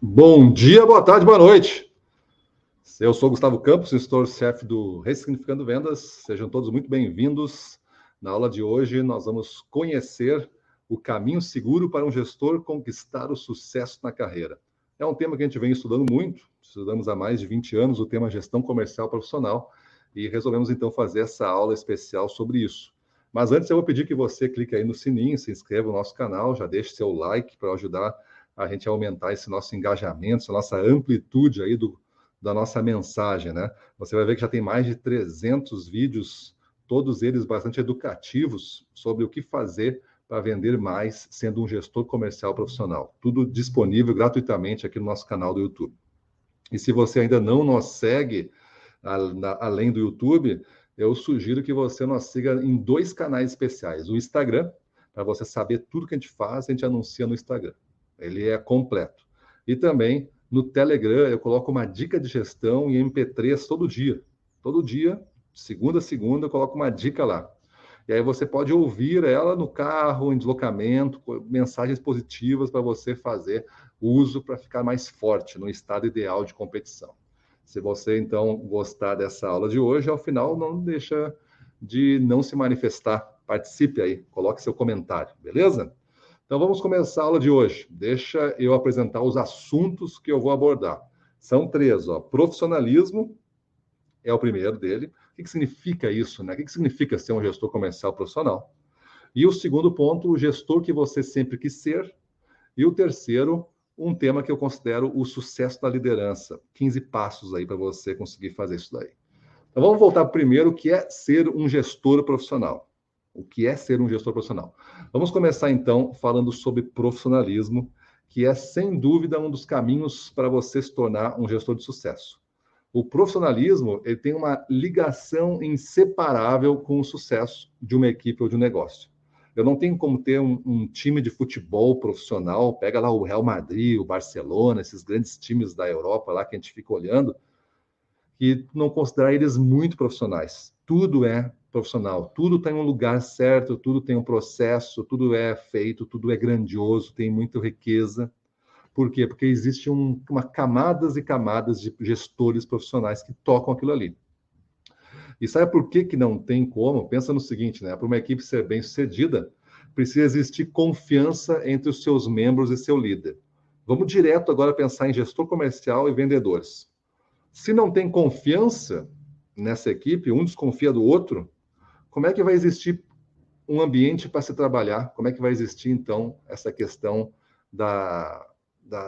Bom dia, boa tarde, boa noite. Eu sou Gustavo Campos, gestor-chefe do Ressignificando Vendas. Sejam todos muito bem-vindos. Na aula de hoje, nós vamos conhecer o caminho seguro para um gestor conquistar o sucesso na carreira. É um tema que a gente vem estudando muito, estudamos há mais de 20 anos o tema gestão comercial profissional e resolvemos então fazer essa aula especial sobre isso. Mas antes eu vou pedir que você clique aí no sininho, se inscreva no nosso canal, já deixe seu like para ajudar a gente a aumentar esse nosso engajamento, essa nossa amplitude aí da nossa mensagem, né? Você vai ver que já tem mais de 300 vídeos, todos eles bastante educativos, sobre o que fazer para vender mais sendo um gestor comercial profissional. Tudo disponível gratuitamente aqui no nosso canal do YouTube. E se você ainda não nos segue, além do YouTube, eu sugiro que você nos siga em 2 canais especiais. O Instagram, para você saber tudo que a gente faz, a gente anuncia no Instagram. Ele é completo. E também no Telegram eu coloco uma dica de gestão em MP3 todo dia. Todo dia, segunda a segunda, eu coloco uma dica lá. E aí você pode ouvir ela no carro, em deslocamento, mensagens positivas para você fazer uso para ficar mais forte no estado ideal de competição. Se você então gostar dessa aula de hoje, ao final não deixa de não se manifestar. Participe aí, coloque seu comentário, beleza? Então vamos começar a aula de hoje. Deixa eu apresentar os assuntos que eu vou abordar. São 3, ó. Profissionalismo é o primeiro dele. O que significa isso, né? O que significa ser um gestor comercial profissional? E o segundo ponto, o gestor que você sempre quis ser. E o terceiro, um tema que eu considero o sucesso da liderança. 15 passos aí para você conseguir fazer isso daí. Então vamos voltar primeiro, o que é ser um gestor profissional. O que é ser um gestor profissional? Vamos começar então falando sobre profissionalismo, que é sem dúvida um dos caminhos para você se tornar um gestor de sucesso. O profissionalismo ele tem uma ligação inseparável com o sucesso de uma equipe ou de um negócio. Eu não tenho como ter um time de futebol profissional, pega lá o Real Madrid, o Barcelona, esses grandes times da Europa lá que a gente fica olhando, e não considerar eles muito profissionais. Tudo é profissional, tudo tem um lugar certo, tudo tem um processo, tudo é feito, tudo é grandioso, tem muita riqueza. Por quê? Porque existe uma camadas e camadas de gestores profissionais que tocam aquilo ali. E sabe por que, que não tem como? Pensa no seguinte, né? Para uma equipe ser bem sucedida, precisa existir confiança entre os seus membros e seu líder. Vamos direto agora pensar em gestor comercial e vendedores. Se não tem confiança nessa equipe, um desconfia do outro, como é que vai existir um ambiente para se trabalhar? Como é que vai existir, então, essa questão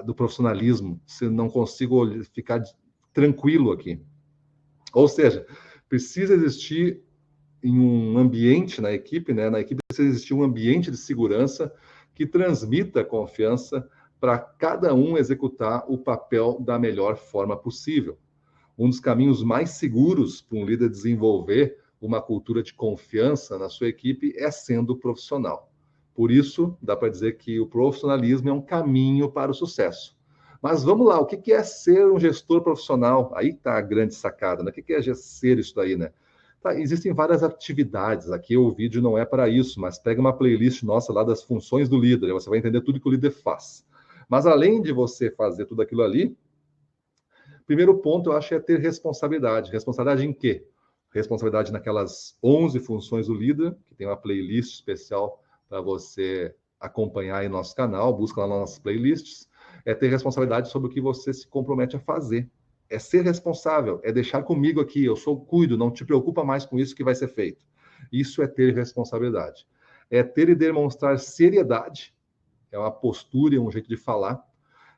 do profissionalismo, se não consigo ficar tranquilo aqui? Ou seja, precisa existir em um ambiente na equipe, né? Na equipe precisa existir um ambiente de segurança que transmita confiança para cada um executar o papel da melhor forma possível. Um dos caminhos mais seguros para um líder desenvolver uma cultura de confiança na sua equipe é sendo profissional. Por isso, dá para dizer que o profissionalismo é um caminho para o sucesso. Mas vamos lá, o que é ser um gestor profissional? Aí está a grande sacada, né? O que é ser isso daí, né? Tá, existem várias atividades, aqui o vídeo não é para isso, mas pega uma playlist nossa lá das funções do líder, você vai entender tudo que o líder faz. Mas além de você fazer tudo aquilo ali, primeiro ponto, eu acho, é ter responsabilidade. Responsabilidade em quê? Responsabilidade naquelas 11 funções do líder, que tem uma playlist especial para você acompanhar aí no nosso canal, busca lá nas nossas playlists. É ter responsabilidade sobre o que você se compromete a fazer. É ser responsável, é deixar comigo aqui, eu sou cuido, não te preocupa mais com isso que vai ser feito. Isso é ter responsabilidade. É ter e demonstrar seriedade, é uma postura e um jeito de falar.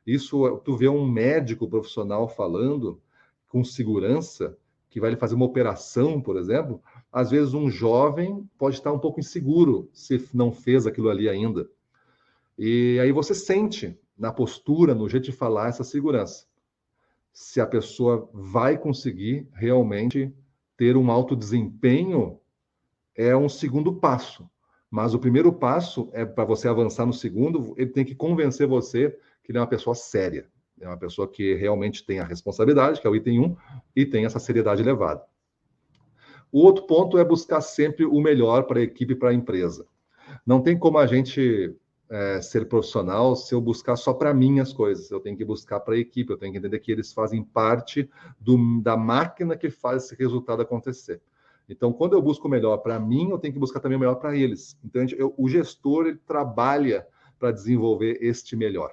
Isso, tu vê um médico profissional falando com segurança, que vai fazer uma operação, por exemplo, às vezes um jovem pode estar um pouco inseguro se não fez aquilo ali ainda. E aí você sente na postura, no jeito de falar, essa segurança. Se a pessoa vai conseguir realmente ter um alto desempenho, é um segundo passo. Mas o primeiro passo é para você avançar no segundo, ele tem que convencer você que ele é uma pessoa séria. É uma pessoa que realmente tem a responsabilidade, que é o item 1, e tem essa seriedade elevada. O outro ponto é buscar sempre o melhor para a equipe e para a empresa. Não tem como a gente ser profissional se eu buscar só para mim as coisas. Eu tenho que buscar para a equipe, eu tenho que entender que eles fazem parte da máquina que faz esse resultado acontecer. Então, quando eu busco o melhor para mim, eu tenho que buscar também o melhor para eles. Então, o gestor ele trabalha para desenvolver este melhor.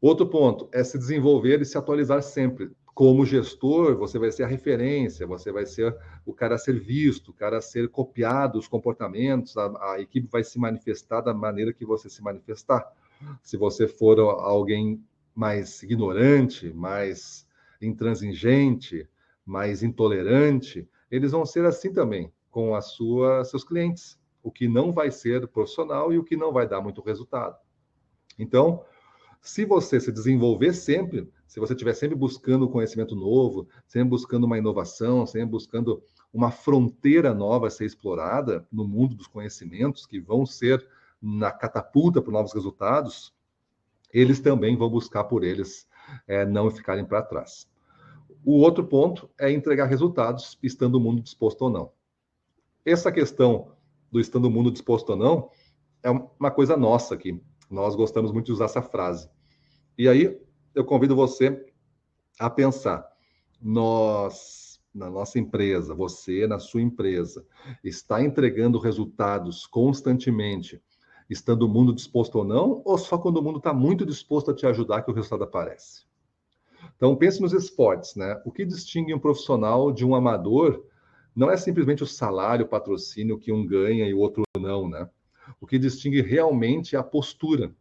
Outro ponto é se desenvolver e se atualizar sempre. Como gestor, você vai ser a referência, você vai ser o cara a ser visto, o cara a ser copiado, os comportamentos, a equipe vai se manifestar da maneira que você se manifestar. Se você for alguém mais ignorante, mais intransigente, mais intolerante, eles vão ser assim também com seus clientes, o que não vai ser profissional e o que não vai dar muito resultado. Então, se você se desenvolver sempre, se você estiver sempre buscando conhecimento novo, sempre buscando uma inovação, sempre buscando uma fronteira nova a ser explorada no mundo dos conhecimentos, que vão ser na catapulta para novos resultados, eles também vão buscar por eles não ficarem para trás. O outro ponto é entregar resultados, estando o mundo disposto ou não. Essa questão do estando o mundo disposto ou não é uma coisa nossa aqui. Nós gostamos muito de usar essa frase. E aí, eu convido você a pensar. Nós, na nossa empresa, você, na sua empresa, está entregando resultados constantemente, estando o mundo disposto ou não, ou só quando o mundo está muito disposto a te ajudar que o resultado aparece? Então, pense nos esportes, né? O que distingue um profissional de um amador não é simplesmente o salário, o patrocínio que um ganha e o outro não, né? O que distingue realmente é a postura,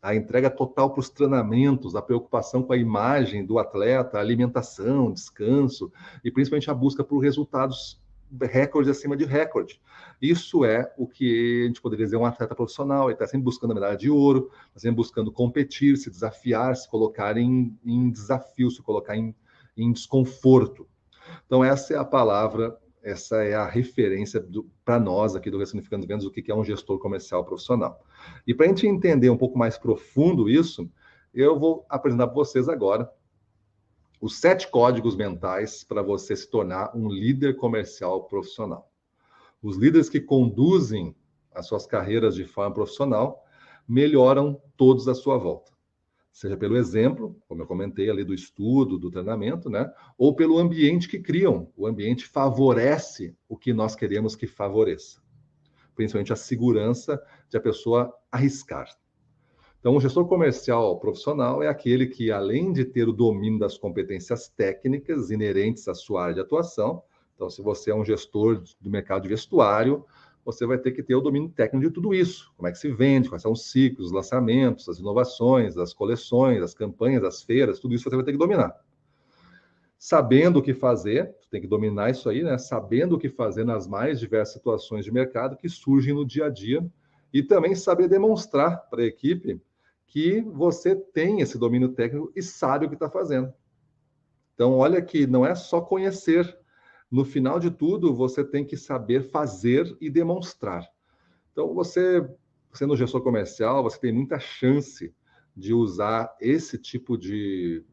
a entrega total para os treinamentos, a preocupação com a imagem do atleta, a alimentação, descanso e principalmente a busca por resultados recorde acima de recorde. Isso é o que a gente poderia dizer um atleta profissional. Ele está sempre buscando a medalha de ouro, está sempre buscando competir, se desafiar, se colocar em desafio, se colocar em desconforto. Então, essa é a palavra, essa é a referência para nós aqui do Ressignificando Vendas, o que é um gestor comercial profissional. E para a gente entender um pouco mais profundo isso, eu vou apresentar para vocês agora os 7 códigos mentais para você se tornar um líder comercial profissional. Os líderes que conduzem as suas carreiras de forma profissional melhoram todos à sua volta. Seja pelo exemplo, como eu comentei ali do estudo, do treinamento, né? Ou pelo ambiente que criam. O ambiente favorece o que nós queremos que favoreça. Principalmente a segurança de a pessoa arriscar. Então, o gestor comercial profissional é aquele que, além de ter o domínio das competências técnicas inerentes à sua área de atuação, então, se você é um gestor do mercado de vestuário, você vai ter que ter o domínio técnico de tudo isso. Como é que se vende, quais são os ciclos, os lançamentos, as inovações, as coleções, as campanhas, as feiras, tudo isso você vai ter que dominar. Sabendo o que fazer, você tem que dominar isso aí, né? Sabendo o que fazer nas mais diversas situações de mercado que surgem no dia a dia e também saber demonstrar para a equipe que você tem esse domínio técnico e sabe o que está fazendo. Então, olha que não é só conhecer. No final de tudo, você tem que saber fazer e demonstrar. Então, você, sendo gestor comercial, você tem muita chance de usar esse tipo de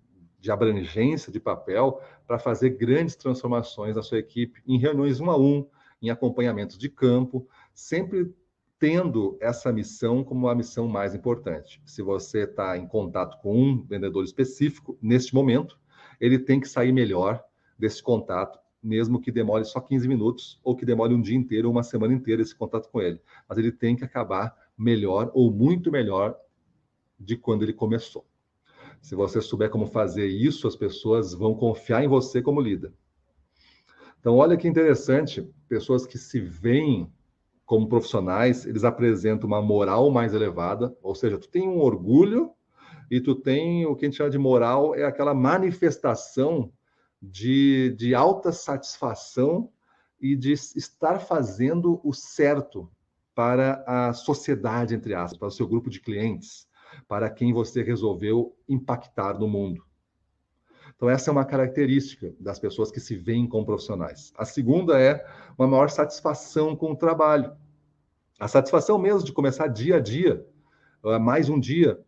abrangência de papel para fazer grandes transformações na sua equipe, em reuniões 1 a 1, em acompanhamentos de campo, sempre tendo essa missão como a missão mais importante. Se você está em contato com um vendedor específico, neste momento, ele tem que sair melhor desse contato, mesmo que demore só 15 minutos, ou que demore um dia inteiro, ou uma semana inteira esse contato com ele. Mas ele tem que acabar melhor, ou muito melhor, de quando ele começou. Se você souber como fazer isso, as pessoas vão confiar em você como líder. Então, olha que interessante, pessoas que se veem como profissionais, eles apresentam uma moral mais elevada, ou seja, tu tem um orgulho e tu tem o que a gente chama de moral, é aquela manifestação de alta satisfação e de estar fazendo o certo para a sociedade, entre aspas, para o seu grupo de clientes, para quem você resolveu impactar no mundo. Então, essa é uma característica das pessoas que se veem como profissionais. A segunda é uma maior satisfação com o trabalho. A satisfação mesmo de começar dia a dia, mais um dia,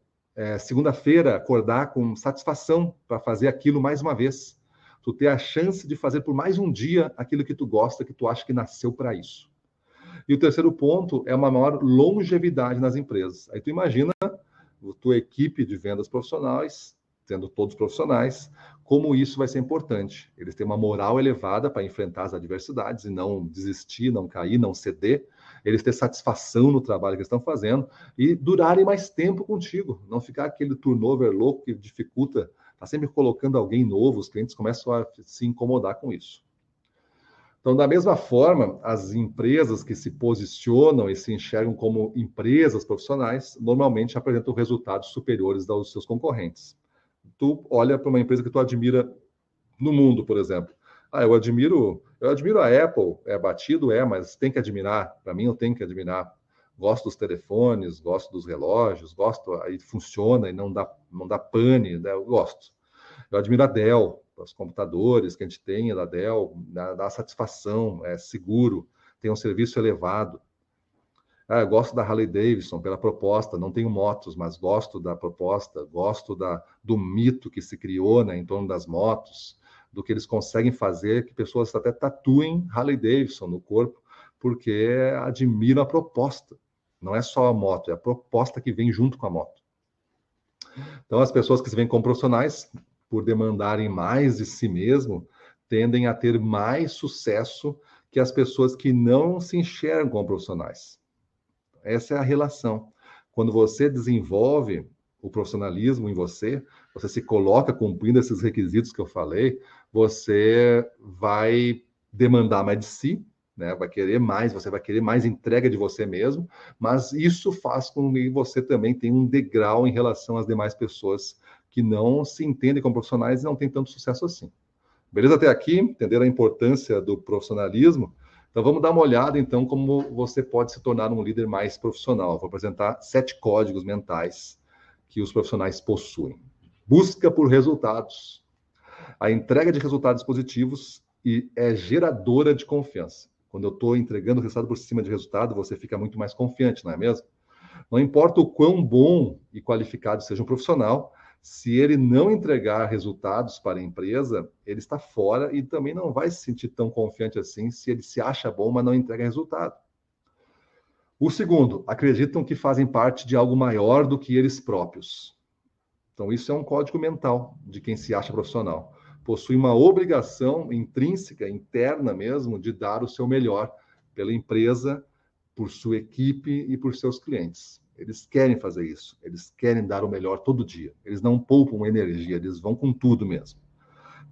segunda-feira, acordar com satisfação para fazer aquilo mais uma vez. Tu ter a chance de fazer por mais um dia aquilo que tu gosta, que tu acha que nasceu para isso. E o terceiro ponto é uma maior longevidade nas empresas. Aí tu imagina a tua equipe de vendas profissionais, sendo todos profissionais, como isso vai ser importante. Eles têm uma moral elevada para enfrentar as adversidades e não desistir, não cair, não ceder. Eles têm satisfação no trabalho que estão fazendo e durarem mais tempo contigo. Não ficar aquele turnover louco que dificulta. Está sempre colocando alguém novo, os clientes começam a se incomodar com isso. Então, da mesma forma, as empresas que se posicionam e se enxergam como empresas profissionais, normalmente apresentam resultados superiores aos seus concorrentes. Tu olha para uma empresa que tu admira no mundo, por exemplo. Eu admiro a Apple, é batido, mas tem que admirar. Para mim, eu tenho que admirar. Gosto dos telefones, gosto dos relógios, gosto, aí funciona e não dá pane, né? Eu gosto. Eu admiro a Dell, os computadores que a gente tem da Dell, dá satisfação, é seguro, tem um serviço elevado. Eu gosto da Harley Davidson pela proposta, não tenho motos, mas gosto da proposta, gosto do mito que se criou, né, em torno das motos, do que eles conseguem fazer, que pessoas até tatuem Harley Davidson no corpo, porque admiram a proposta. Não é só a moto, é a proposta que vem junto com a moto. Então, as pessoas que se veem como profissionais, por demandarem mais de si mesmo, tendem a ter mais sucesso que as pessoas que não se enxergam como profissionais. Essa é a relação. Quando você desenvolve o profissionalismo em você, você se coloca cumprindo esses requisitos que eu falei, você vai demandar mais de si, né? Vai querer mais, você vai querer mais entrega de você mesmo, mas isso faz com que você também tenha um degrau em relação às demais pessoas que não se entendem como profissionais e não têm tanto sucesso assim. Beleza até aqui? Entenderam a importância do profissionalismo? Então vamos dar uma olhada, então, como você pode se tornar um líder mais profissional. Vou apresentar 7 códigos mentais que os profissionais possuem. Busca por resultados. A entrega de resultados positivos é geradora de confiança. Quando eu estou entregando resultado por cima de resultado, você fica muito mais confiante, não é mesmo? Não importa o quão bom e qualificado seja um profissional, se ele não entregar resultados para a empresa, ele está fora e também não vai se sentir tão confiante assim se ele se acha bom, mas não entrega resultado. O segundo, acreditam que fazem parte de algo maior do que eles próprios. Então, isso é um código mental de quem se acha profissional. Possui uma obrigação intrínseca, interna mesmo, de dar o seu melhor pela empresa, por sua equipe e por seus clientes. Eles querem fazer isso, eles querem dar o melhor todo dia. Eles não poupam energia, eles vão com tudo mesmo.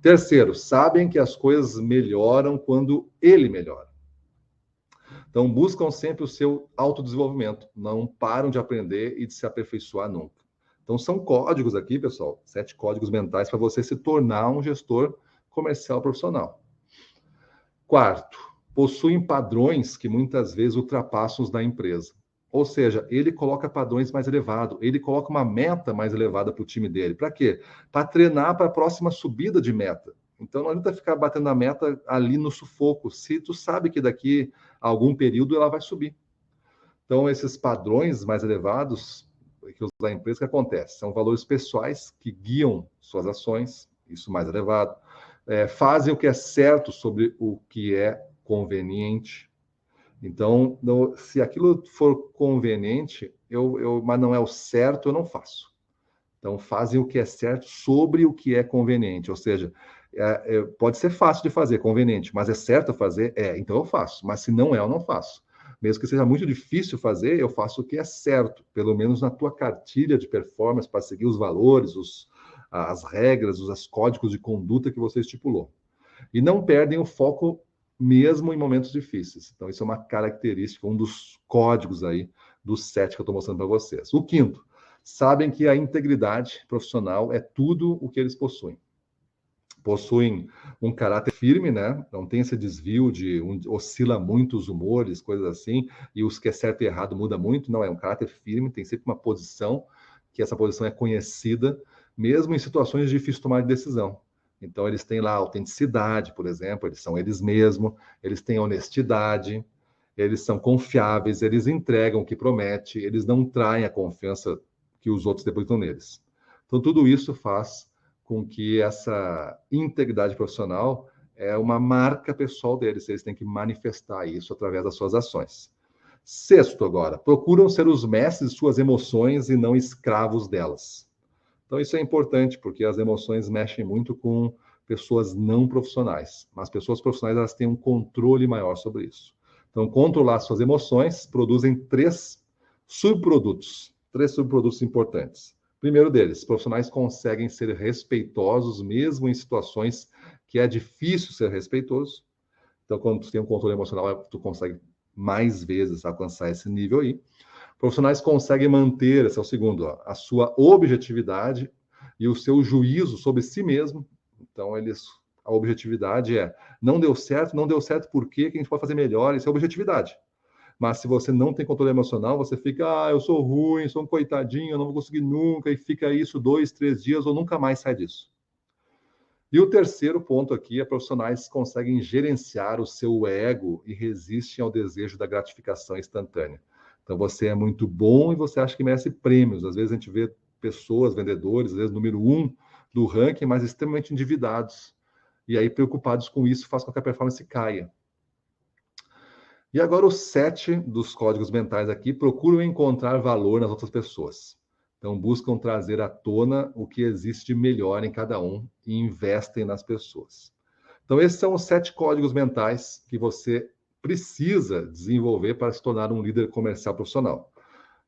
Terceiro, sabem que as coisas melhoram quando ele melhora. Então, buscam sempre o seu autodesenvolvimento, não param de aprender e de se aperfeiçoar nunca. Então, são códigos aqui, pessoal, 7 códigos mentais para você se tornar um gestor comercial profissional. Quarto, possuem padrões que muitas vezes ultrapassam os da empresa. Ou seja, ele coloca padrões mais elevados, ele coloca uma meta mais elevada para o time dele. Para quê? Para treinar para a próxima subida de meta. Então, não adianta ficar batendo a meta ali no sufoco, se tu sabe que daqui a algum período ela vai subir. Então, esses padrões mais elevados que os da empresa, que acontece? São valores pessoais que guiam suas ações, isso mais elevado. Fazem o que é certo sobre o que é conveniente. Então, se aquilo for conveniente, mas não é o certo, eu não faço. Então, fazem o que é certo sobre o que é conveniente. Ou seja, pode ser fácil de fazer, conveniente, mas é certo fazer? Então eu faço. Mas se não eu não faço. Mesmo que seja muito difícil fazer, eu faço o que é certo, pelo menos na tua cartilha de performance, para seguir os valores, as regras, os códigos de conduta que você estipulou. E não perdem o foco mesmo em momentos difíceis. Então, isso é uma característica, um dos códigos aí dos 7 que eu estou mostrando para vocês. O quinto, sabem que a integridade profissional é tudo o que eles possuem. Possuem um caráter firme, né? Não tem esse desvio oscila muito os humores, coisas assim, e os que é certo e errado muda muito. Não, é um caráter firme, tem sempre uma posição, que essa posição é conhecida, mesmo em situações de difícil tomar de decisão. Então, eles têm lá autenticidade, por exemplo, eles são eles mesmos, eles têm honestidade, eles são confiáveis, eles entregam o que promete, eles não traem a confiança que os outros depositam neles. Então, tudo isso faz com que essa integridade profissional é uma marca pessoal deles, eles têm que manifestar isso através das suas ações. Sexto, agora, procuram ser os mestres de suas emoções e não escravos delas. Então, isso é importante, porque as emoções mexem muito com pessoas não profissionais. Mas pessoas profissionais, elas têm um controle maior sobre isso. Então, controlar suas emoções produzem três subprodutos importantes. Primeiro deles, profissionais conseguem ser respeitosos mesmo em situações que é difícil ser respeitoso. Então, quando tu tem um controle emocional, tu consegue mais vezes alcançar esse nível aí. Profissionais conseguem manter, esse é o segundo, ó, a sua objetividade e o seu juízo sobre si mesmo. Então, a objetividade é, não deu certo por quê? Que a gente pode fazer melhor, isso é objetividade. Mas se você não tem controle emocional, você fica, eu sou ruim, sou um coitadinho, eu não vou conseguir nunca, e fica isso 2, 3 dias ou nunca mais sai disso. E o terceiro ponto aqui é profissionais que conseguem gerenciar o seu ego e resistem ao desejo da gratificação instantânea. Então você é muito bom e você acha que merece prêmios. Às vezes a gente vê pessoas, vendedores, às vezes número 1 do ranking, mas extremamente endividados. E aí preocupados com isso faz com que a performance caia. E agora os 7 dos códigos mentais aqui procuram encontrar valor nas outras pessoas. Então, buscam trazer à tona o que existe de melhor em cada um e investem nas pessoas. Então, esses são os 7 códigos mentais que você precisa desenvolver para se tornar um líder comercial profissional.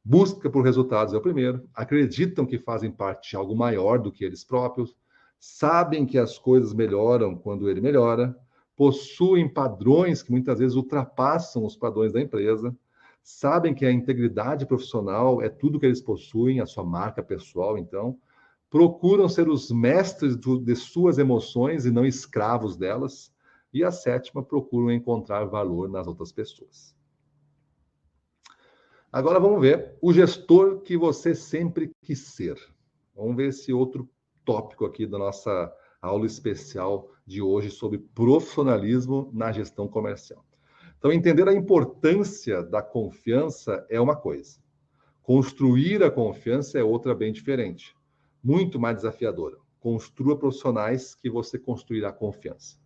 Busca por resultados é o primeiro. Acreditam que fazem parte de algo maior do que eles próprios. Sabem que as coisas melhoram quando ele melhora. Possuem padrões que muitas vezes ultrapassam os padrões da empresa. Sabem que a integridade profissional é tudo que eles possuem, a sua marca pessoal, então. Procuram ser os mestres de suas emoções e não escravos delas. E a sétima, procuram encontrar valor nas outras pessoas. Agora vamos ver o gestor que você sempre quis ser. Vamos ver esse outro tópico aqui da nossa aula especial de hoje sobre profissionalismo na gestão comercial. Então, entender a importância da confiança é uma coisa. Construir a confiança é outra bem diferente. Muito mais desafiadora. Construa profissionais que você construirá confiança.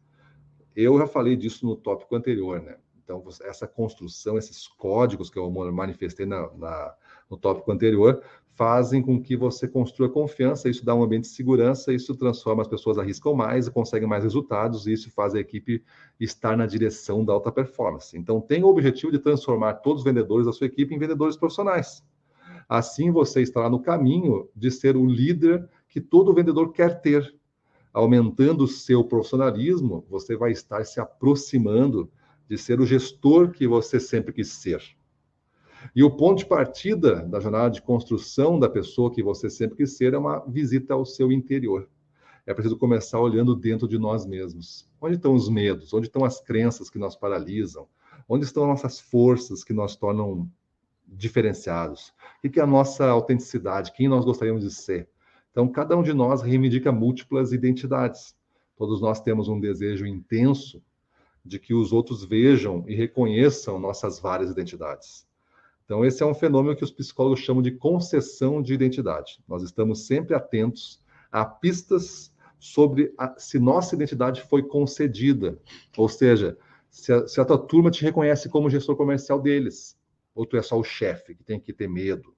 Eu já falei disso no tópico anterior, né? Então, essa construção, esses códigos que eu manifestei no tópico anterior, fazem com que você construa confiança, isso dá um ambiente de segurança, isso transforma as pessoas arriscam mais e conseguem mais resultados, e isso faz a equipe estar na direção da alta performance. Então, tem o objetivo de transformar todos os vendedores da sua equipe em vendedores profissionais. Assim, você estará no caminho de ser o líder que todo vendedor quer ter. Aumentando o seu profissionalismo, você vai estar se aproximando de ser o gestor que você sempre quis ser. E o ponto de partida da jornada de construção da pessoa que você sempre quis ser é uma visita ao seu interior. É preciso começar olhando dentro de nós mesmos. Onde estão os medos? Onde estão as crenças que nos paralisam? Onde estão as nossas forças que nos tornam diferenciados? O que é a nossa autenticidade? Quem nós gostaríamos de ser? Então, cada um de nós reivindica múltiplas identidades. Todos nós temos um desejo intenso de que os outros vejam e reconheçam nossas várias identidades. Então, esse é um fenômeno que os psicólogos chamam de concessão de identidade. Nós estamos sempre atentos a pistas sobre se nossa identidade foi concedida. Ou seja, se a tua turma te reconhece como gestor comercial deles, ou tu é só o chefe que tem que ter medo.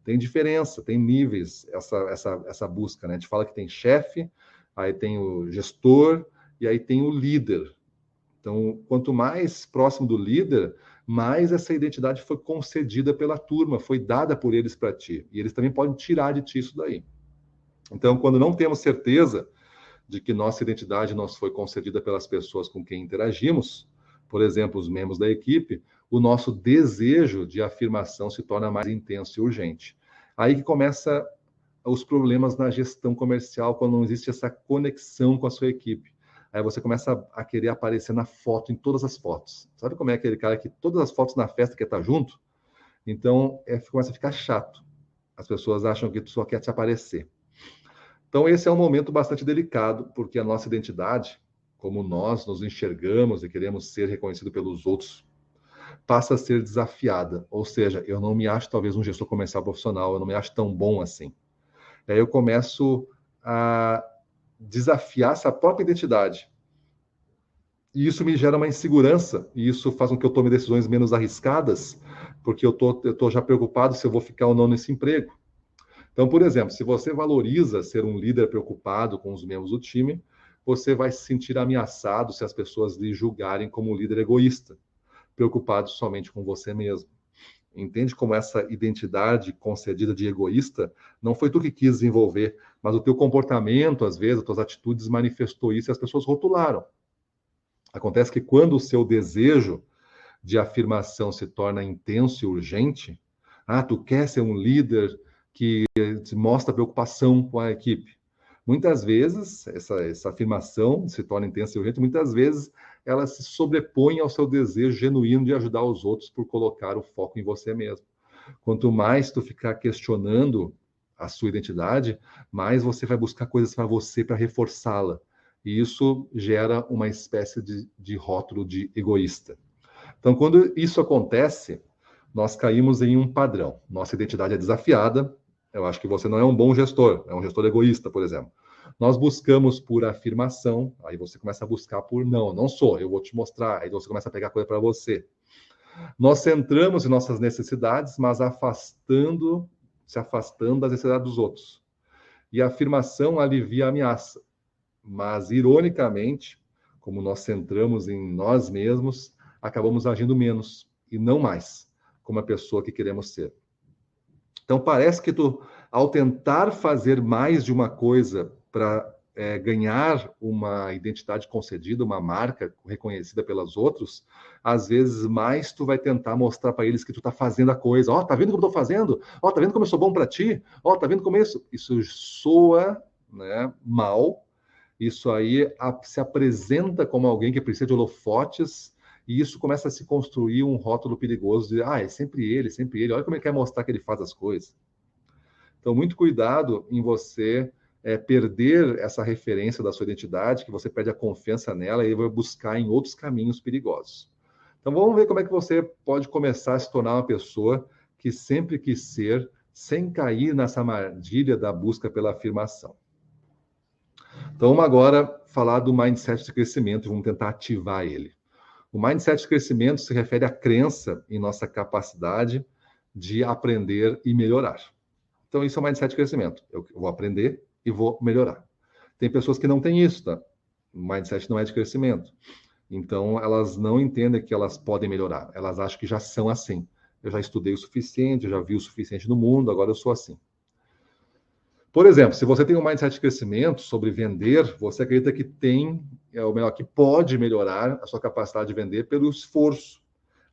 Tem diferença, tem níveis essa busca, né? A gente fala que tem chefe, aí tem o gestor e aí tem o líder. Então, quanto mais próximo do líder, mais essa identidade foi concedida pela turma, foi dada por eles para ti. E eles também podem tirar de ti isso daí. Então, quando não temos certeza de que nossa identidade nos foi concedida pelas pessoas com quem interagimos, por exemplo, os membros da equipe, o nosso desejo de afirmação se torna mais intenso e urgente. Aí que começa os problemas na gestão comercial, quando não existe essa conexão com a sua equipe. Aí você começa a querer aparecer na foto, em todas as fotos. Sabe como é aquele cara que todas as fotos na festa quer estar junto? Então, começa a ficar chato. As pessoas acham que tu só quer te aparecer. Então, esse é um momento bastante delicado, porque a nossa identidade, como nós nos enxergamos e queremos ser reconhecido pelos outros, passa a ser desafiada. Ou seja, eu não me acho talvez um gestor comercial profissional, eu não me acho tão bom assim. Aí eu começo a desafiar essa própria identidade. E isso me gera uma insegurança, e isso faz com que eu tome decisões menos arriscadas, porque eu tô já preocupado se eu vou ficar ou não nesse emprego. Então, por exemplo, se você valoriza ser um líder preocupado com os membros do time, você vai se sentir ameaçado se as pessoas lhe julgarem como um líder egoísta, preocupado somente com você mesmo. Entende como essa identidade concedida de egoísta não foi tu que quis desenvolver, mas o teu comportamento, às vezes, as tuas atitudes manifestou isso e as pessoas rotularam. Acontece que quando o seu desejo de afirmação se torna intenso e urgente, tu quer ser um líder que mostra preocupação com a equipe. Muitas vezes, essa afirmação se torna intensa e urgente, muitas vezes ela se sobrepõe ao seu desejo genuíno de ajudar os outros por colocar o foco em você mesmo. Quanto mais tu ficar questionando a sua identidade, mais você vai buscar coisas para você para reforçá-la. E isso gera uma espécie de rótulo de egoísta. Então, quando isso acontece, nós caímos em um padrão. Nossa identidade é desafiada. Eu acho que você não é um bom gestor, é um gestor egoísta, por exemplo. Nós buscamos por afirmação, aí você começa a buscar por não sou, eu vou te mostrar, aí você começa a pegar coisa para você. Nós centramos em nossas necessidades, mas se afastando das necessidades dos outros. E a afirmação alivia a ameaça, mas ironicamente, como nós centramos em nós mesmos, acabamos agindo menos e não mais como a pessoa que queremos ser. Então, parece que tu, ao tentar fazer mais de uma coisa para ganhar uma identidade concedida, uma marca reconhecida pelos outros, às vezes mais tu vai tentar mostrar para eles que tu tá fazendo a coisa. Tá vendo como eu tô fazendo? Tá vendo como eu sou bom para ti? Tá vendo como isso soa, né, mal. Isso aí se apresenta como alguém que precisa de holofotes, e isso começa a se construir um rótulo perigoso de, é sempre ele, olha como ele quer mostrar que ele faz as coisas. Então, muito cuidado em você perder essa referência da sua identidade, que você perde a confiança nela e vai buscar em outros caminhos perigosos. Então, vamos ver como é que você pode começar a se tornar uma pessoa que sempre quis ser, sem cair nessa armadilha da busca pela afirmação. Então, vamos agora falar do mindset de crescimento e vamos tentar ativar ele. O mindset de crescimento se refere à crença em nossa capacidade de aprender e melhorar. Então, isso é o mindset de crescimento. Eu vou aprender e vou melhorar. Tem pessoas que não têm isso, tá? O mindset não é de crescimento. Então, elas não entendem que elas podem melhorar. Elas acham que já são assim. Eu já estudei o suficiente, eu já vi o suficiente no mundo, agora eu sou assim. Por exemplo, se você tem um mindset de crescimento sobre vender, você acredita que que pode melhorar a sua capacidade de vender pelo esforço,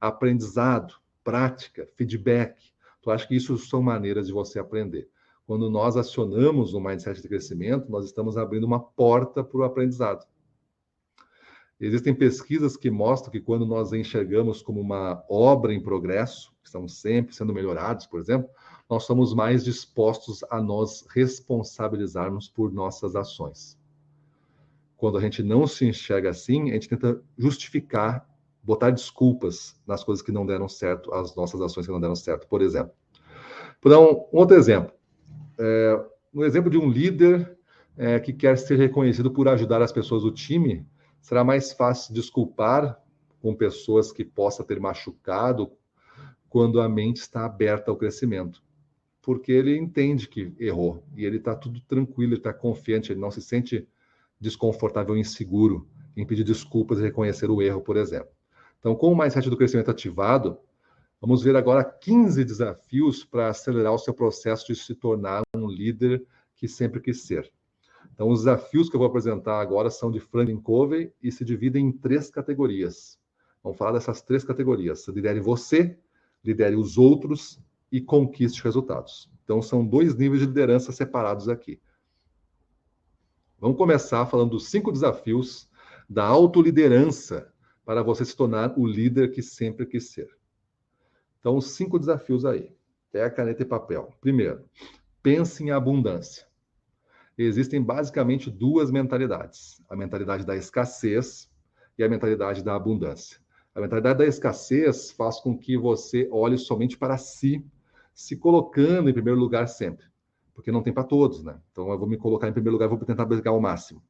aprendizado, prática, feedback. Tu acha que isso são maneiras de você aprender. Quando nós acionamos o mindset de crescimento, nós estamos abrindo uma porta para o aprendizado. Existem pesquisas que mostram que quando nós enxergamos como uma obra em progresso, que estamos sempre sendo melhorados, por exemplo, nós somos mais dispostos a nós responsabilizarmos por nossas ações. Quando a gente não se enxerga assim, a gente tenta justificar, botar desculpas nas coisas que não deram certo, as nossas ações que não deram certo, por exemplo. Vou dar um outro exemplo. No exemplo de um líder que quer ser reconhecido por ajudar as pessoas do time, será mais fácil desculpar com pessoas que possa ter machucado quando a mente está aberta ao crescimento. Porque ele entende que errou e ele está tudo tranquilo, ele está confiante, ele não se sente desconfortável e inseguro em pedir desculpas e reconhecer o erro, por exemplo. Então, com o mindset do crescimento ativado, vamos ver agora 15 desafios para acelerar o seu processo de se tornar um líder que sempre quis ser. Então, os desafios que eu vou apresentar agora são de Franklin Covey e se dividem em 3 categorias. Vamos falar dessas 3 categorias. Lidere você, lidere os outros e conquiste resultados. Então, são 2 níveis de liderança separados aqui. Vamos começar falando dos 5 desafios da autoliderança para você se tornar o líder que sempre quis ser. Então, os 5 desafios aí. Pega caneta e papel. Primeiro, pense em abundância. Existem basicamente 2 mentalidades. A mentalidade da escassez e a mentalidade da abundância. A mentalidade da escassez faz com que você olhe somente para si, se colocando em primeiro lugar sempre. Porque não tem para todos, né? Então eu vou me colocar em primeiro lugar e vou tentar brigar ao máximo.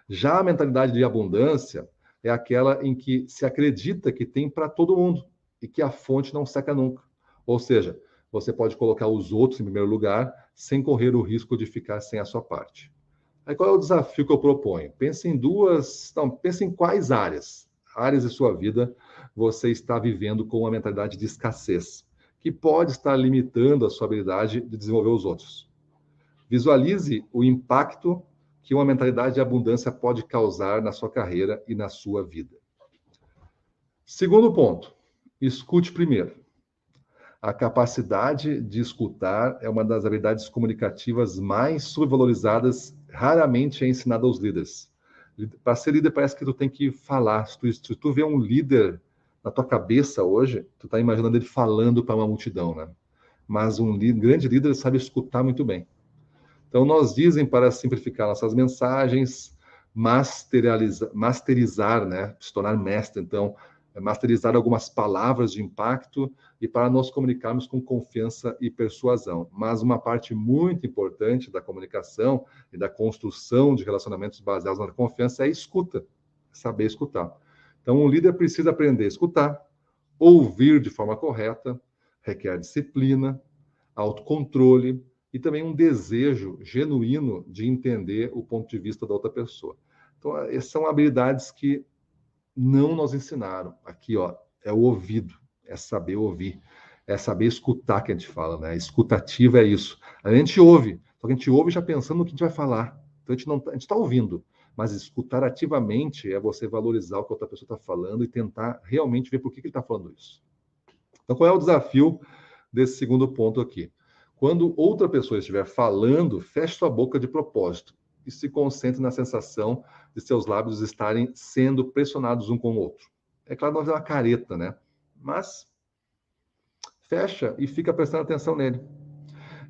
Já a mentalidade de abundância é aquela em que se acredita que tem para todo mundo e que a fonte não seca nunca. Ou seja, você pode colocar os outros em primeiro lugar sem correr o risco de ficar sem a sua parte. Aí qual é o desafio que eu proponho? Pense em quais áreas de sua vida você está vivendo com uma mentalidade de escassez, que pode estar limitando a sua habilidade de desenvolver os outros. Visualize o impacto que uma mentalidade de abundância pode causar na sua carreira e na sua vida. Segundo ponto, escute primeiro. A capacidade de escutar é uma das habilidades comunicativas mais subvalorizadas, raramente é ensinada aos líderes. Para ser líder, parece que tu tem que falar. Se tu vê um líder na tua cabeça hoje, tu está imaginando ele falando para uma multidão, né? Mas um grande líder sabe escutar muito bem. Então, nós dizem para simplificar nossas mensagens, masterizar, né? Se tornar mestre. Então, masterizar algumas palavras de impacto e para nos comunicarmos com confiança e persuasão. Mas uma parte muito importante da comunicação e da construção de relacionamentos baseados na confiança é a escuta, saber escutar. Então, um líder precisa aprender a escutar, ouvir de forma correta, requer disciplina, autocontrole e também um desejo genuíno de entender o ponto de vista da outra pessoa. Então, essas são habilidades que não nos ensinaram. Aqui, ó, é o ouvido, é saber ouvir, é saber escutar que a gente fala, né? Escutativa é isso. A gente ouve, só que a gente ouve já pensando no que a gente vai falar. Então, a gente está ouvindo, mas escutar ativamente é você valorizar o que a outra pessoa está falando e tentar realmente ver por que ele está falando isso. Então, qual é o desafio desse segundo ponto aqui? Quando outra pessoa estiver falando, feche sua boca de propósito e se concentre na sensação de seus lábios estarem sendo pressionados um com o outro. É claro, nós é uma careta, né? Mas fecha e fica prestando atenção nele.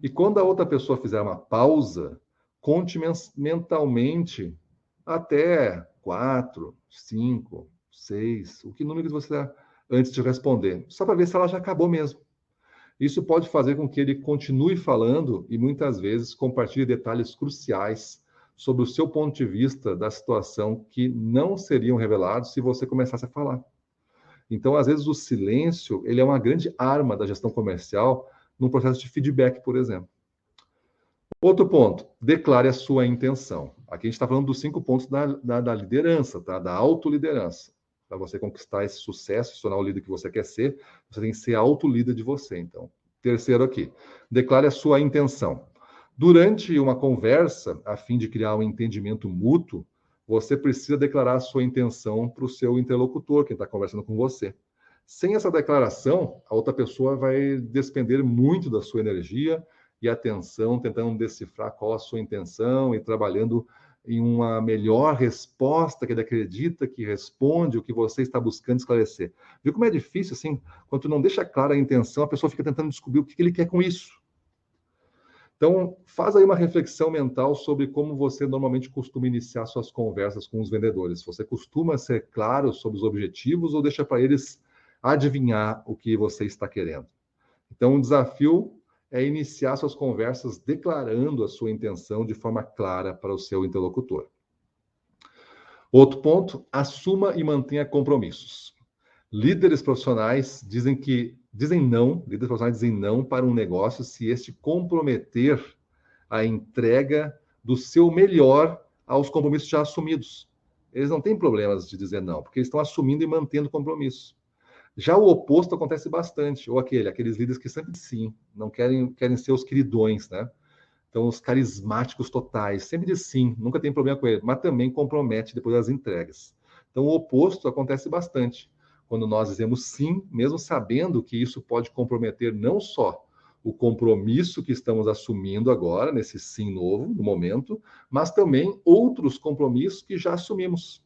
E quando a outra pessoa fizer uma pausa, conte mentalmente até 4, 5, 6, o que número que você dá antes de responder, só para ver se ela já acabou mesmo. Isso pode fazer com que ele continue falando e muitas vezes compartilhe detalhes cruciais sobre o seu ponto de vista da situação que não seriam revelados se você começasse a falar. Então, às vezes, o silêncio ele é uma grande arma da gestão comercial num processo de feedback, por exemplo. Outro ponto, declare a sua intenção. Aqui a gente está falando dos 5 pontos da liderança, tá? Da autoliderança. Para você conquistar esse sucesso, se tornar o líder que você quer ser, você tem que ser autolíder de você. Então, terceiro aqui, declare a sua intenção. Durante uma conversa, a fim de criar um entendimento mútuo, você precisa declarar a sua intenção para o seu interlocutor, quem está conversando com você. Sem essa declaração, a outra pessoa vai despender muito da sua energia e atenção, tentando decifrar qual a sua intenção e trabalhando em uma melhor resposta que ele acredita que responde o que você está buscando esclarecer. Viu como é difícil, assim? Quando tu não deixa clara a intenção, a pessoa fica tentando descobrir o que ele quer com isso. Então, faz aí uma reflexão mental sobre como você normalmente costuma iniciar suas conversas com os vendedores. Você costuma ser claro sobre os objetivos ou deixa para eles adivinhar o que você está querendo? Então, o desafio é iniciar suas conversas declarando a sua intenção de forma clara para o seu interlocutor. Outro ponto, assuma e mantenha compromissos. Líderes profissionais líderes profissionais dizem não para um negócio se este comprometer a entrega do seu melhor aos compromissos já assumidos. Eles não têm problemas de dizer não, porque eles estão assumindo e mantendo compromisso. Já o oposto acontece bastante, ou aqueles líderes que sempre sim, não querem ser os queridões, né? Então, os carismáticos totais, sempre diz sim, nunca tem problema com ele, mas também compromete depois das entregas. Então, o oposto acontece bastante, quando nós dizemos sim, mesmo sabendo que isso pode comprometer não só o compromisso que estamos assumindo agora, nesse sim novo, no momento, mas também outros compromissos que já assumimos.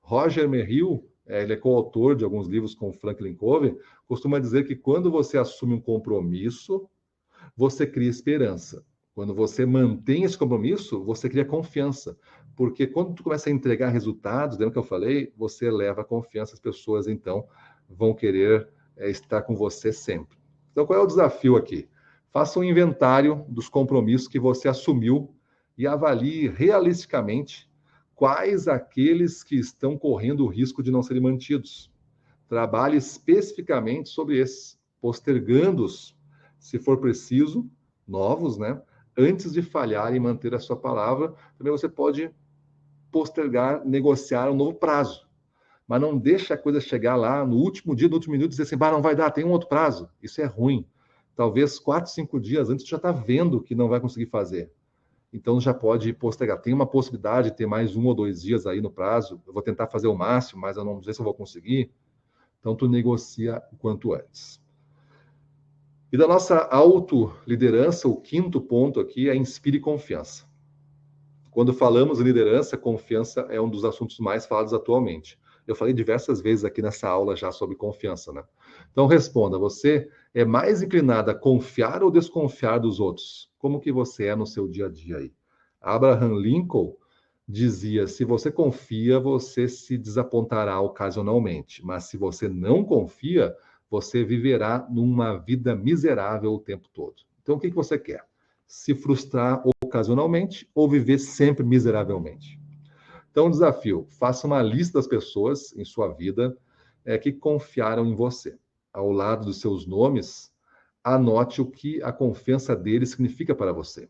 Roger Merrill, ele é coautor de alguns livros com Franklin Covey, costuma dizer que quando você assume um compromisso, você cria esperança. Quando você mantém esse compromisso, você cria confiança. Porque quando tu começa a entregar resultados, lembra que eu falei? Você eleva a confiança, as pessoas então vão querer estar com você sempre. Então, qual é o desafio aqui? Faça um inventário dos compromissos que você assumiu e avalie realisticamente quais aqueles que estão correndo o risco de não serem mantidos. Trabalhe especificamente sobre esses, postergando-os, se for preciso, novos, né? Antes de falhar em manter a sua palavra, também você pode postergar, negociar um novo prazo. Mas não deixa a coisa chegar lá no último dia, no último minuto, e dizer assim, não vai dar, tem um outro prazo. Isso é ruim. Talvez 4, 5 dias antes, você já está vendo que não vai conseguir fazer. Então, já pode postergar. Tem uma possibilidade de ter mais 1 ou 2 dias aí no prazo. Eu vou tentar fazer o máximo, mas eu não sei se eu vou conseguir. Então, tu negocia o quanto antes. E da nossa autoliderança, o quinto ponto aqui é inspire confiança. Quando falamos em liderança, confiança é um dos assuntos mais falados atualmente. Eu falei diversas vezes aqui nessa aula já sobre confiança, né? Então responda, você é mais inclinado a confiar ou desconfiar dos outros? Como que você é no seu dia a dia aí? Abraham Lincoln dizia, se você confia, você se desapontará ocasionalmente, mas se você não confia, você viverá numa vida miserável o tempo todo. Então o que você quer? Se frustrar ocasionalmente ou viver sempre miseravelmente? Então, desafio: faça uma lista das pessoas em sua vida que confiaram em você. Ao lado dos seus nomes, anote o que a confiança deles significa para você.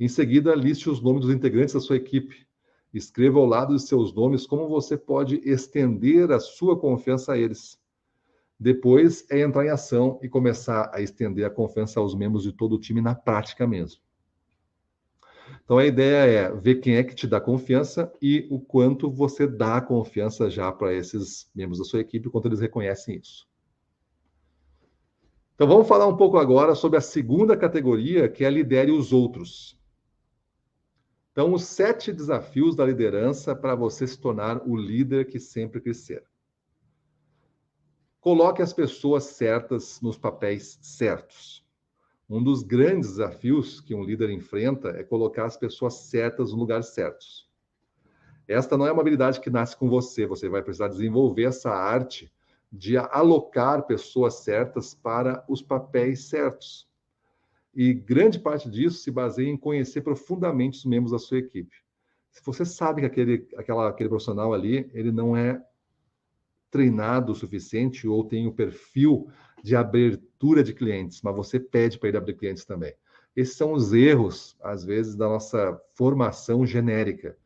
Em seguida, liste os nomes dos integrantes da sua equipe. Escreva ao lado dos seus nomes como você pode estender a sua confiança a eles. Depois é entrar em ação e começar a estender a confiança aos membros de todo o time na prática mesmo. Então a ideia é ver quem é que te dá confiança e o quanto você dá confiança já para esses membros da sua equipe, o quanto eles reconhecem isso. Então vamos falar um pouco agora sobre a segunda categoria, que é lidere os outros. Então, os 7 desafios da liderança para você se tornar o líder que sempre quis ser. Coloque as pessoas certas nos papéis certos. Um dos grandes desafios que um líder enfrenta é colocar as pessoas certas nos lugares certos. Esta não é uma habilidade que nasce com você, você vai precisar desenvolver essa arte de alocar pessoas certas para os papéis certos. E grande parte disso se baseia em conhecer profundamente os membros da sua equipe. Se você sabe que aquele profissional ali, ele não é treinado o suficiente ou tem o perfil de abertura de clientes, mas você pede para ele abrir clientes também. Esses são os erros, às vezes, da nossa formação genérica,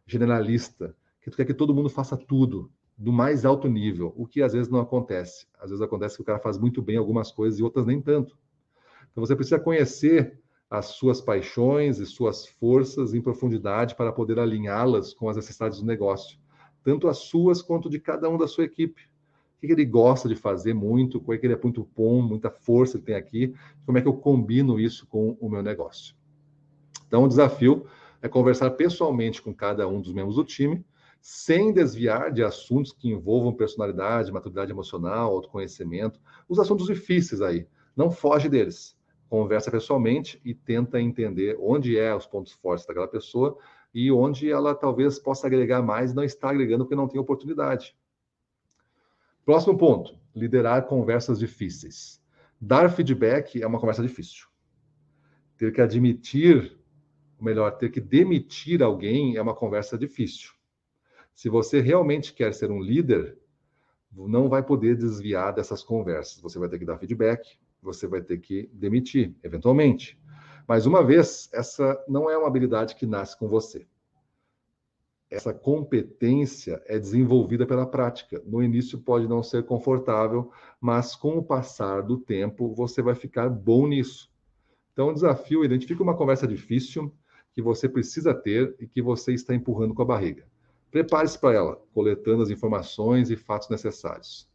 generalista, que tu quer que todo mundo faça tudo, do mais alto nível, o que às vezes não acontece. Às vezes acontece que o cara faz muito bem algumas coisas e outras nem tanto. Então você precisa conhecer as suas paixões e suas forças em profundidade para poder alinhá-las com as necessidades do negócio, tanto as suas quanto de cada um da sua equipe. O que ele gosta de fazer muito, qual é que ele é muito bom, muita força ele tem aqui, como é que eu combino isso com o meu negócio. Então o desafio é conversar pessoalmente com cada um dos membros do time, sem desviar de assuntos que envolvam personalidade, maturidade emocional, autoconhecimento, os assuntos difíceis aí. Não foge deles. Conversa pessoalmente e tenta entender onde os pontos fortes daquela pessoa e onde ela talvez possa agregar mais e não está agregando porque não tem oportunidade. Próximo ponto, liderar conversas difíceis. Dar feedback é uma conversa difícil. Ter que admitir, ou melhor, ter que demitir alguém é uma conversa difícil. Se você realmente quer ser um líder, não vai poder desviar dessas conversas. Você vai ter que dar feedback, você vai ter que demitir, eventualmente. Mas uma vez, essa não é uma habilidade que nasce com você. Essa competência é desenvolvida pela prática. No início pode não ser confortável, mas com o passar do tempo, você vai ficar bom nisso. Então, o desafio, identifica uma conversa difícil que você precisa ter e que você está empurrando com a barriga. Prepare-se para ela, coletando as informações e fatos necessários.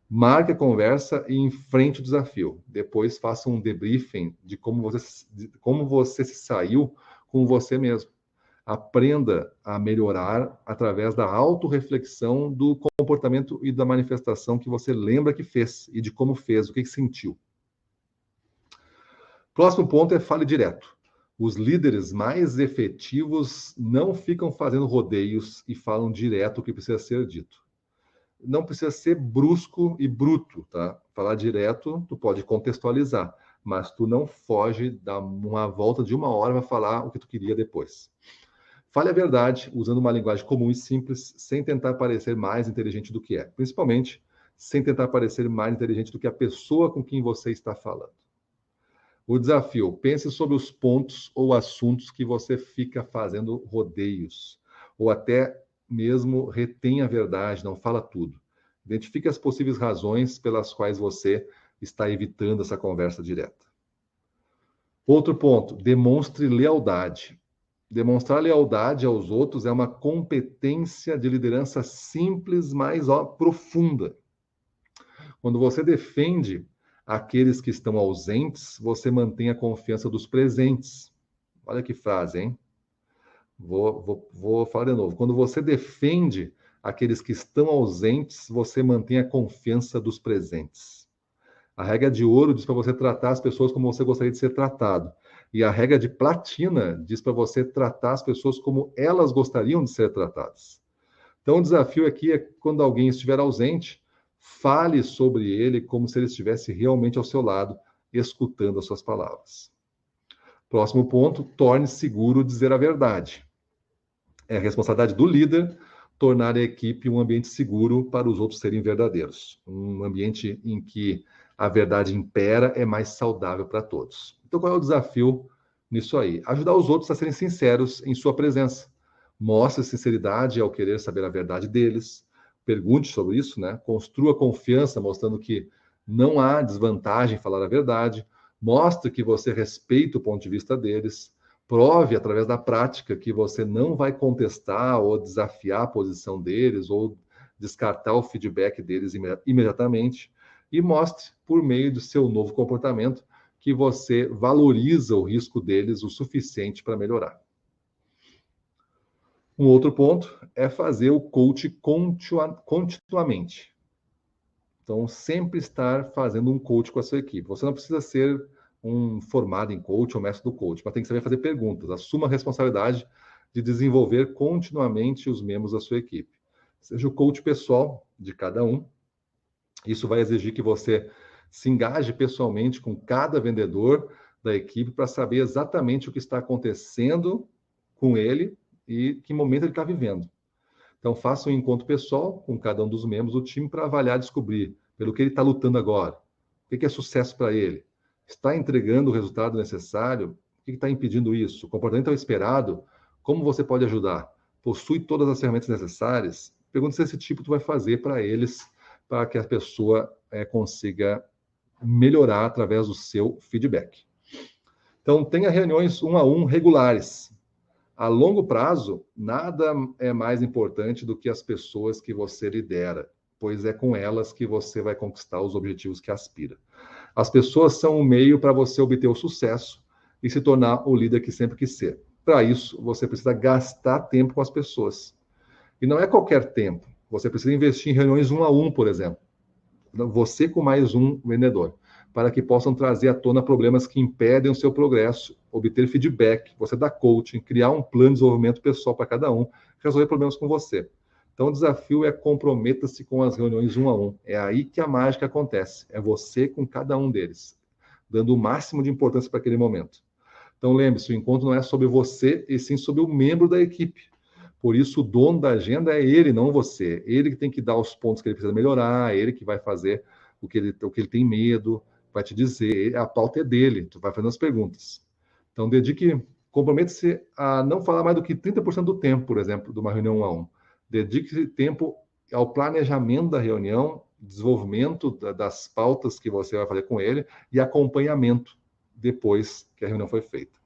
Marque a conversa e enfrente o desafio. Depois faça um debriefing de como você se saiu com você mesmo. Aprenda a melhorar através da autorreflexão do comportamento e da manifestação que você lembra que fez e de como fez, o que sentiu. Próximo ponto é fale direto. Os líderes mais efetivos não ficam fazendo rodeios e falam direto o que precisa ser dito. Não precisa ser brusco e bruto, tá? Falar direto, tu pode contextualizar, mas tu não foge, dá uma volta de 1 hora para falar o que tu queria depois. Fale a verdade, usando uma linguagem comum e simples, sem tentar parecer mais inteligente do que é. Principalmente, sem tentar parecer mais inteligente do que a pessoa com quem você está falando. O desafio: pense sobre os pontos ou assuntos que você fica fazendo rodeios, ou até mesmo retém a verdade, não fala tudo. Identifique as possíveis razões pelas quais você está evitando essa conversa direta. Outro ponto: demonstre lealdade. Demonstrar lealdade aos outros é uma competência de liderança simples, mas profunda. Quando você defende aqueles que estão ausentes, você mantém a confiança dos presentes. Olha que frase, hein? Vou falar de novo. Quando você defende aqueles que estão ausentes, você mantém a confiança dos presentes. A regra de ouro diz para você tratar as pessoas como você gostaria de ser tratado. E a regra de platina diz para você tratar as pessoas como elas gostariam de ser tratadas. Então, o desafio aqui é quando alguém estiver ausente, fale sobre ele como se ele estivesse realmente ao seu lado, escutando as suas palavras. Próximo ponto: torne seguro dizer a verdade. É responsabilidade do líder tornar a equipe um ambiente seguro para os outros serem verdadeiros. Um ambiente em que a verdade impera é mais saudável para todos. Então, qual é o desafio nisso aí? Ajudar os outros a serem sinceros em sua presença. Mostre sinceridade ao querer saber a verdade deles. Pergunte sobre isso, né? Construa confiança, mostrando que não há desvantagem em falar a verdade. Mostre que você respeita o ponto de vista deles. Prove através da prática que você não vai contestar ou desafiar a posição deles ou descartar o feedback deles imediatamente. E mostre, por meio do seu novo comportamento, que você valoriza o risco deles o suficiente para melhorar. Um outro ponto é fazer o coach continuamente. Então, sempre estar fazendo um coach com a sua equipe. Você não precisa ser um formado em coach ou mestre do coach, mas tem que saber fazer perguntas. Assuma a responsabilidade de desenvolver continuamente os membros da sua equipe. Seja o coach pessoal de cada um. Isso vai exigir que você se engaje pessoalmente com cada vendedor da equipe para saber exatamente o que está acontecendo com ele e que momento ele está vivendo. Então, faça um encontro pessoal com cada um dos membros do time para avaliar e descobrir pelo que ele está lutando agora. O que é sucesso para ele? Está entregando o resultado necessário? O que está impedindo isso? O comportamento é o esperado? Como você pode ajudar? Possui todas as ferramentas necessárias? Pergunte se esse tipo tu vai fazer para eles, para que a pessoa consiga melhorar através do seu feedback. Então, tenha reuniões 1 a 1 regulares. A longo prazo, nada é mais importante do que as pessoas que você lidera, pois é com elas que você vai conquistar os objetivos que aspira. As pessoas são um meio para você obter o sucesso e se tornar o líder que sempre quis ser. Para isso, você precisa gastar tempo com as pessoas. E não é qualquer tempo. Você precisa investir em reuniões 1 a 1, por exemplo. Você com mais um vendedor, para que possam trazer à tona problemas que impedem o seu progresso, obter feedback, você dar coaching, criar um plano de desenvolvimento pessoal para cada um, resolver problemas com você. Então, o desafio é comprometa-se com as reuniões 1 a 1. É aí que a mágica acontece. É você com cada um deles, dando o máximo de importância para aquele momento. Então, lembre-se, o encontro não é sobre você, e sim sobre o membro da equipe. Por isso, o dono da agenda é ele, não você. Ele que tem que dar os pontos que ele precisa melhorar, ele que vai fazer o que ele tem medo, vai te dizer, a pauta é dele, tu vai fazendo as perguntas. Então, comprometa-se a não falar mais do que 30% do tempo, por exemplo, de uma reunião 1 a 1. Dedique tempo ao planejamento da reunião, desenvolvimento das pautas que você vai fazer com ele e acompanhamento depois que a reunião foi feita.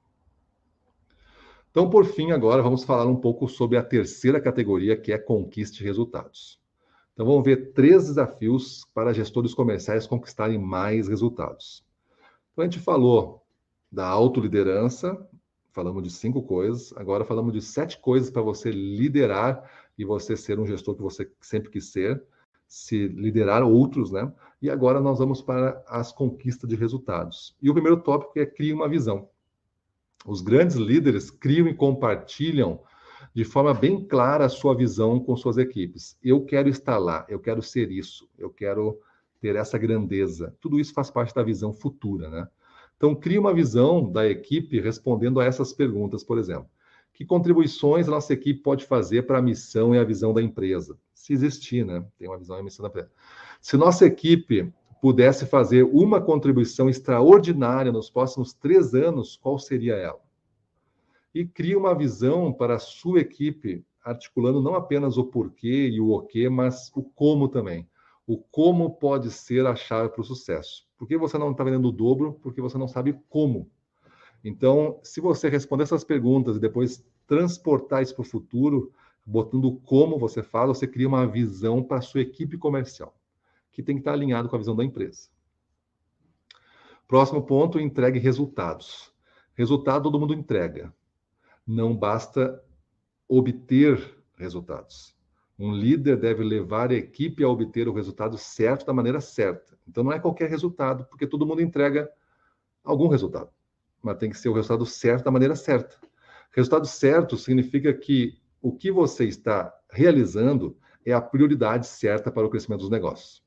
Então, por fim, agora vamos falar um pouco sobre a terceira categoria, que é conquiste resultados. Então, vamos ver 3 desafios para gestores comerciais conquistarem mais resultados. Então, a gente falou da autoliderança, falamos de 5 coisas, agora falamos de 7 coisas para você liderar e você ser um gestor que você sempre quis ser, se liderar outros, né? E agora nós vamos para as conquistas de resultados. E o primeiro tópico é crie uma visão. Os grandes líderes criam e compartilham de forma bem clara a sua visão com suas equipes. Eu quero estar lá, eu quero ser isso, eu quero ter essa grandeza. Tudo isso faz parte da visão futura, né? Então, crie uma visão da equipe respondendo a essas perguntas, por exemplo. Que contribuições a nossa equipe pode fazer para a missão e a visão da empresa? Se existir, né? Tem uma visão e a missão da empresa. Se nossa equipe pudesse fazer uma contribuição extraordinária nos próximos 3 anos, qual seria ela? E cria uma visão para a sua equipe, articulando não apenas o porquê e o o quê, mas o como também. O como pode ser a chave para o sucesso. Por que você não está vendendo o dobro? Porque você não sabe como. Então, se você responder essas perguntas e depois transportar isso para o futuro, botando como você fala, você cria uma visão para a sua equipe comercial, que tem que estar alinhado com a visão da empresa. Próximo ponto, entregue resultados. Resultado todo mundo entrega. Não basta obter resultados. Um líder deve levar a equipe a obter o resultado certo da maneira certa. Então, não é qualquer resultado, porque todo mundo entrega algum resultado, mas tem que ser o resultado certo da maneira certa. Resultado certo significa que o que você está realizando é a prioridade certa para o crescimento dos negócios.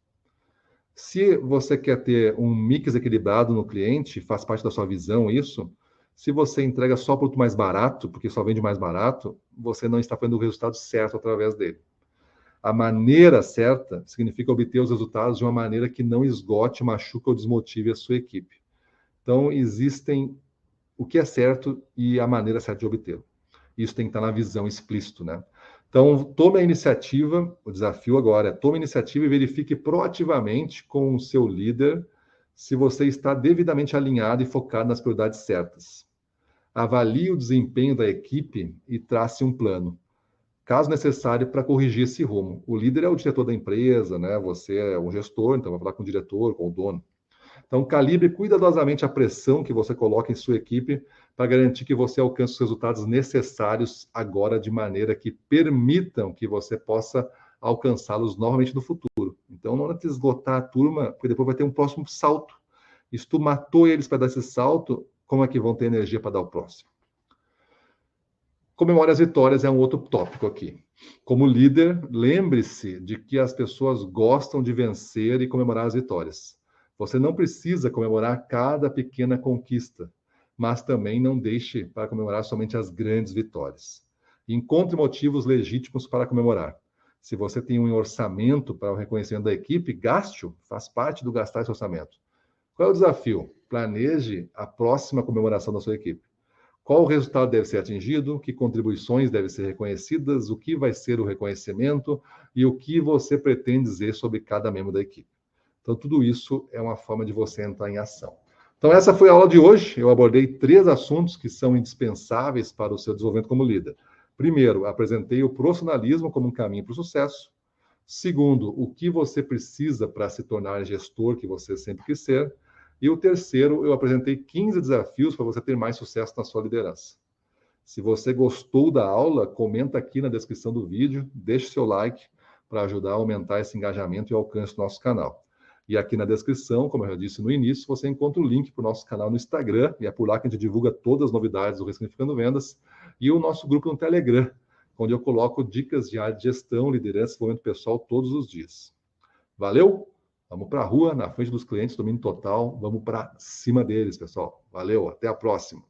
Se você quer ter um mix equilibrado no cliente, faz parte da sua visão isso. Se você entrega só produto mais barato, porque só vende mais barato, você não está fazendo o resultado certo através dele. A maneira certa significa obter os resultados de uma maneira que não esgote, machuque ou desmotive a sua equipe. Então, existem o que é certo e a maneira certa de obtê-lo. Isso tem que estar na visão explícito, né? Então, tome a iniciativa, o desafio agora é tome a iniciativa e verifique proativamente com o seu líder se você está devidamente alinhado e focado nas prioridades certas. Avalie o desempenho da equipe e trace um plano, caso necessário, para corrigir esse rumo. O líder é o diretor da empresa, né? Você é um gestor, então vai falar com o diretor, com o dono. Então, calibre cuidadosamente a pressão que você coloca em sua equipe para garantir que você alcance os resultados necessários agora de maneira que permitam que você possa alcançá-los novamente no futuro. Então, não é de esgotar a turma, porque depois vai ter um próximo salto. E se tu matou eles para dar esse salto, como é que vão ter energia para dar o próximo? Comemore as vitórias é um outro tópico aqui. Como líder, lembre-se de que as pessoas gostam de vencer e comemorar as vitórias. Você não precisa comemorar cada pequena conquista, mas também não deixe para comemorar somente as grandes vitórias. Encontre motivos legítimos para comemorar. Se você tem um orçamento para o reconhecimento da equipe, gaste-o, faz parte do gastar esse orçamento. Qual é o desafio? Planeje a próxima comemoração da sua equipe. Qual o resultado deve ser atingido, que contribuições devem ser reconhecidas, o que vai ser o reconhecimento e o que você pretende dizer sobre cada membro da equipe. Então, tudo isso é uma forma de você entrar em ação. Então, essa foi a aula de hoje. Eu abordei 3 assuntos que são indispensáveis para o seu desenvolvimento como líder. Primeiro, apresentei o profissionalismo como um caminho para o sucesso. Segundo, o que você precisa para se tornar gestor que você sempre quis ser. E o terceiro, eu apresentei 15 desafios para você ter mais sucesso na sua liderança. Se você gostou da aula, comenta aqui na descrição do vídeo, deixe seu like para ajudar a aumentar esse engajamento e alcance do nosso canal. E aqui na descrição, como eu já disse no início, você encontra o link para o nosso canal no Instagram, e é por lá que a gente divulga todas as novidades do Ressignificando Vendas, e o nosso grupo no Telegram, onde eu coloco dicas de área de gestão, liderança e desenvolvimento pessoal todos os dias. Valeu? Vamos para a rua, na frente dos clientes, domínio total, vamos para cima deles, pessoal. Valeu, até a próxima.